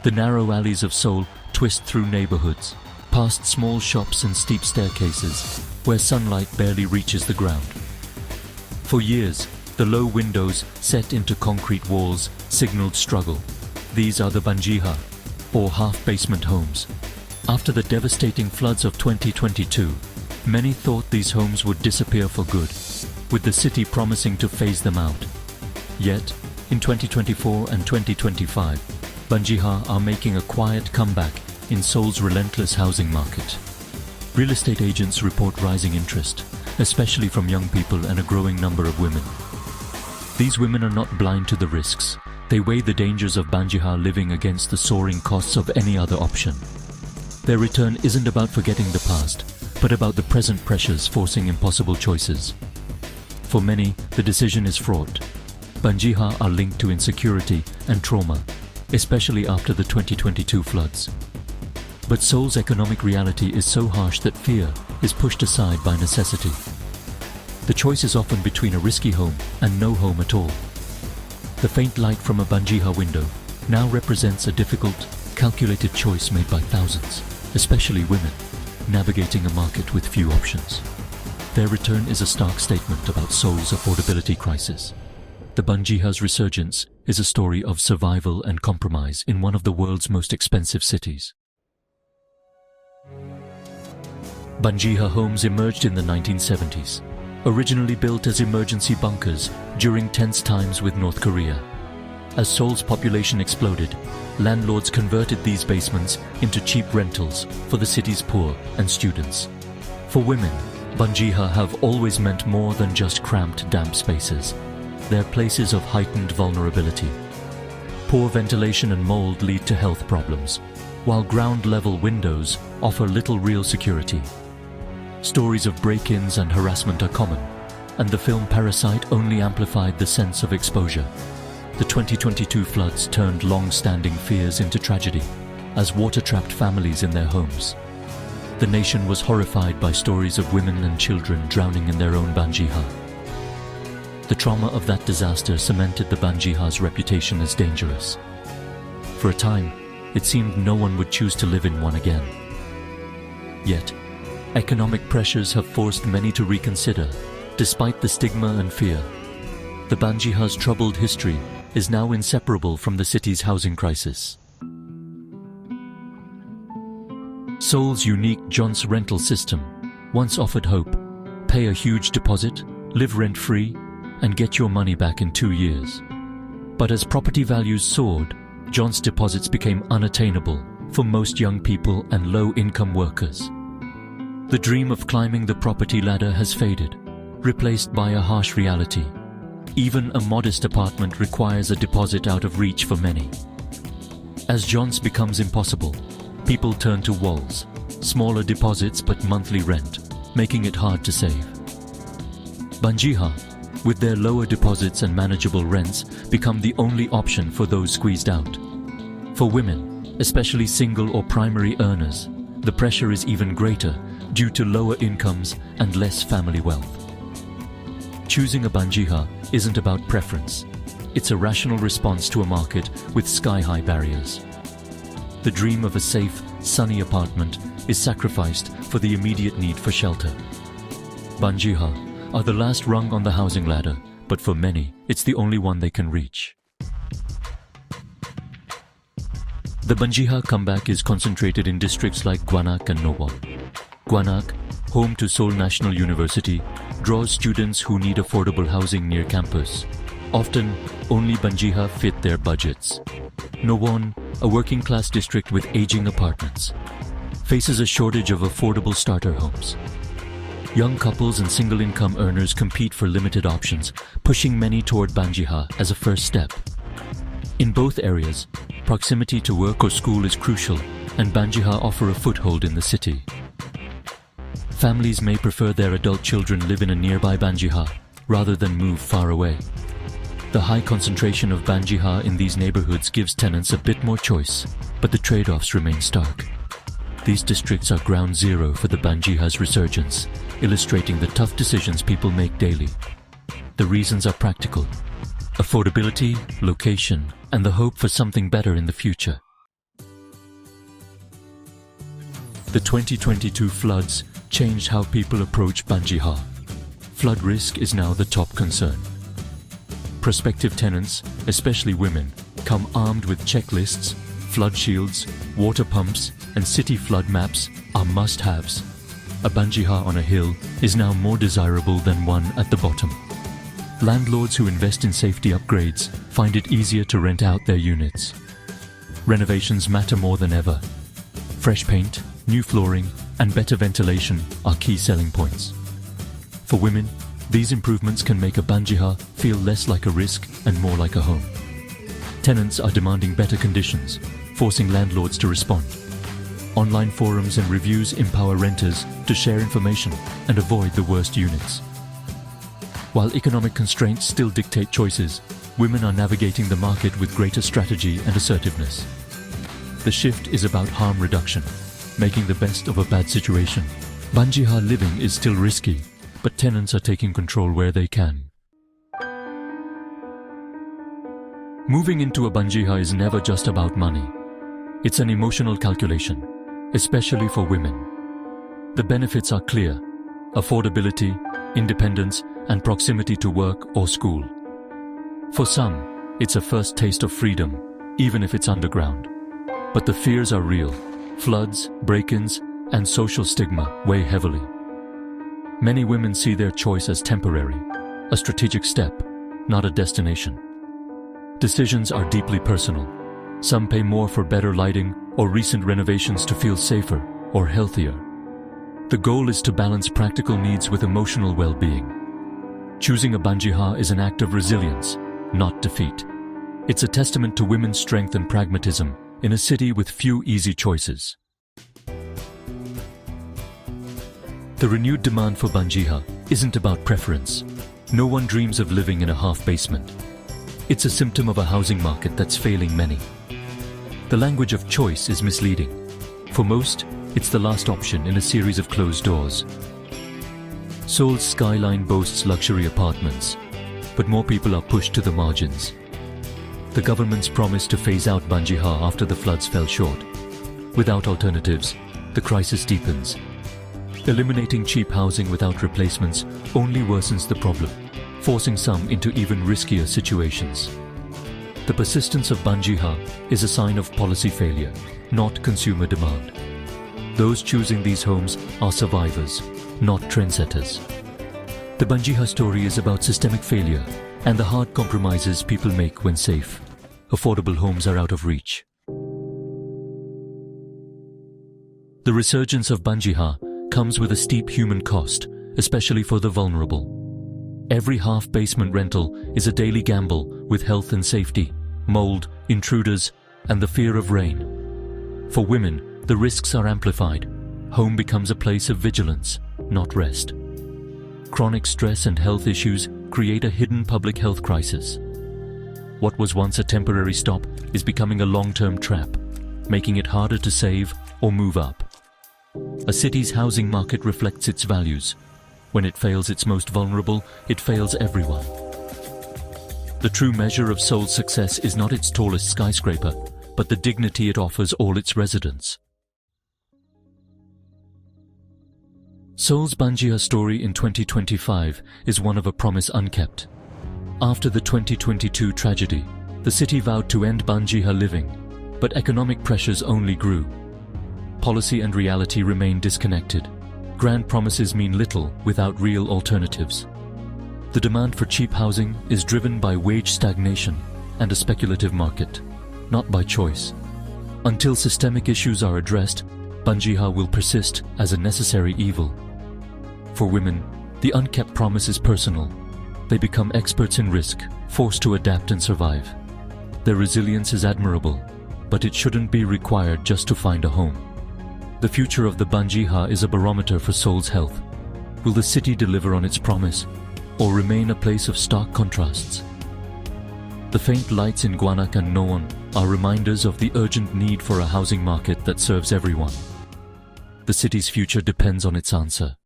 The narrow alleys of Seoul twist through neighborhoods, past small shops and steep staircases, where sunlight barely reaches the ground. For years, the low windows set into concrete walls signaled struggle. These are the banjiha, or half-basement homes. After the devastating floods of 2022, many thought these homes would disappear for good, with the city promising to phase them out. Yet, in 2024 and 2025, banjiha are making a quiet comeback in Seoul's relentless housing market. Real estate agents report rising interest, especially from young people and a growing number of women. These women are not blind to the risks. They weigh the dangers of banjiha living against the soaring costs of any other option. Their return isn't about forgetting the past, but about the present pressures forcing impossible choices. For many, the decision is fraught. Banjiha are linked to insecurity and trauma, especially after the 2022 floods. But Seoul's economic reality is so harsh that fear is pushed aside by necessity. The choice is often between a risky home and no home at all. The faint light from a banjiha window now represents a difficult, calculated choice made by thousands, especially women, navigating a market with few options. Their return is a stark statement about Seoul's affordability crisis. The banjiha's resurgence is a story of survival and compromise in one of the world's most expensive cities. Banjiha homes emerged in the 1970s, originally built as emergency bunkers during tense times with North Korea. As Seoul's population exploded, landlords converted these basements into cheap rentals for the city's poor and students. For women, banjiha have always meant more than just cramped, damp spaces. They're places of heightened vulnerability. Poor ventilation and mold lead to health problems, while ground-level windows offer little real security. Stories of break-ins and harassment are common, and the film Parasite only amplified the sense of exposure. The 2022 floods turned long-standing fears into tragedy, as water trapped families in their homes. The nation was horrified by stories of women and children drowning in their own banjiha. The trauma of that disaster cemented the banjiha's reputation as dangerous. For a time, it seemed no one would choose to live in one again. Yet, economic pressures have forced many to reconsider, despite the stigma and fear. The banjiha's troubled history is now inseparable from the city's housing crisis. Seoul's unique Jeonse rental system once offered hope: pay a huge deposit, live rent-free, and get your money back in 2 years. But as property values soared, Jeonse deposits became unattainable for most young people and low-income workers. The dream of climbing the property ladder has faded, replaced by a harsh reality. Even a modest apartment requires a deposit out of reach for many. As Jeonse becomes impossible, people turn to walls, smaller deposits but monthly rent, making it hard to save. Banjiha, with their lower deposits and manageable rents, become the only option for those squeezed out. For women, especially single or primary earners, the pressure is even greater due to lower incomes and less family wealth. Choosing a banjiha isn't about preference. It's a rational response to a market with sky-high barriers. The dream of a safe, sunny apartment is sacrificed for the immediate need for shelter. Banjiha are the last rung on the housing ladder, but for many, it's the only one they can reach. The banjiha comeback is concentrated in districts like Gwanak and Nowon. Gwanak, home to Seoul National University, draws students who need affordable housing near campus. Often, only banjiha fit their budgets. Nowon, a working-class district with aging apartments, faces a shortage of affordable starter homes. Young couples and single-income earners compete for limited options, pushing many toward banjiha as a first step. In both areas, proximity to work or school is crucial, and banjiha offer a foothold in the city. Families may prefer their adult children live in a nearby banjiha rather than move far away. The high concentration of banjiha in these neighborhoods gives tenants a bit more choice, but the trade-offs remain stark. These districts are ground zero for the banjiha's resurgence, illustrating the tough decisions people make daily. The reasons are practical: affordability, location, and the hope for something better in the future. The 2022 floods changed how people approach Banjiha. Flood risk is now the top concern. Prospective tenants, especially women, come armed with checklists, flood shields, water pumps, and city flood maps are must-haves. A Banjiha on a hill is now more desirable than one at the bottom. Landlords who invest in safety upgrades find it easier to rent out their units. Renovations matter more than ever. Fresh paint, new flooring, and better ventilation are key selling points. For women, these improvements can make a Banjiha feel less like a risk and more like a home. Tenants are demanding better conditions, forcing landlords to respond. Online forums and reviews empower renters to share information and avoid the worst units. While economic constraints still dictate choices, women are navigating the market with greater strategy and assertiveness. The shift is about harm reduction, making the best of a bad situation. Banjiha living is still risky, but tenants are taking control where they can. Moving into a Banjiha is never just about money. It's an emotional calculation, especially for women. The benefits are clear: affordability, independence, and proximity to work or school. For some, it's a first taste of freedom, even if it's underground. But the fears are real. Floods, break-ins, and social stigma weigh heavily. Many women see their choice as temporary, a strategic step, not a destination. Decisions are deeply personal. Some pay more for better lighting or recent renovations to feel safer or healthier. The goal is to balance practical needs with emotional well-being. Choosing a Banjiha is an act of resilience, not defeat. It's a testament to women's strength and pragmatism in a city with few easy choices. The renewed demand for Banjiha isn't about preference. No one dreams of living in a half-basement. It's a symptom of a housing market that's failing many. The language of choice is misleading. For most, it's the last option in a series of closed doors. Seoul's skyline boasts luxury apartments, but more people are pushed to the margins. The government's promise to phase out Banjiha after the floods fell short. Without alternatives, the crisis deepens. Eliminating cheap housing without replacements only worsens the problem, forcing some into even riskier situations. The persistence of Banjiha is a sign of policy failure, not consumer demand. Those choosing these homes are survivors, not trendsetters. The Banjiha story is about systemic failure and the hard compromises people make when safe, affordable homes are out of reach. The resurgence of Banjiha comes with a steep human cost, especially for the vulnerable. Every half-basement rental is a daily gamble with health and safety, mold, intruders, and the fear of rain. For women, the risks are amplified. Home becomes a place of vigilance, not rest. Chronic stress and health issues create a hidden public health crisis. What was once a temporary stop is becoming a long-term trap, making it harder to save or move up. A city's housing market reflects its values. When it fails its most vulnerable, it fails everyone. The true measure of Seoul's success is not its tallest skyscraper, but the dignity it offers all its residents. Seoul's Banjiha story in 2025 is one of a promise unkept. After the 2022 tragedy, the city vowed to end Banjiha living, but economic pressures only grew. Policy and reality remain disconnected. Grand promises mean little without real alternatives. The demand for cheap housing is driven by wage stagnation and a speculative market, not by choice. Until systemic issues are addressed, Banjiha will persist as a necessary evil. For women, the unkept promise is personal. They become experts in risk, forced to adapt and survive. Their resilience is admirable, but it shouldn't be required just to find a home. The future of the Banjiha is a barometer for Seoul's health. Will the city deliver on its promise, or remain a place of stark contrasts? The faint lights in Gwanak and Nowon are reminders of the urgent need for a housing market that serves everyone. The city's future depends on its answer.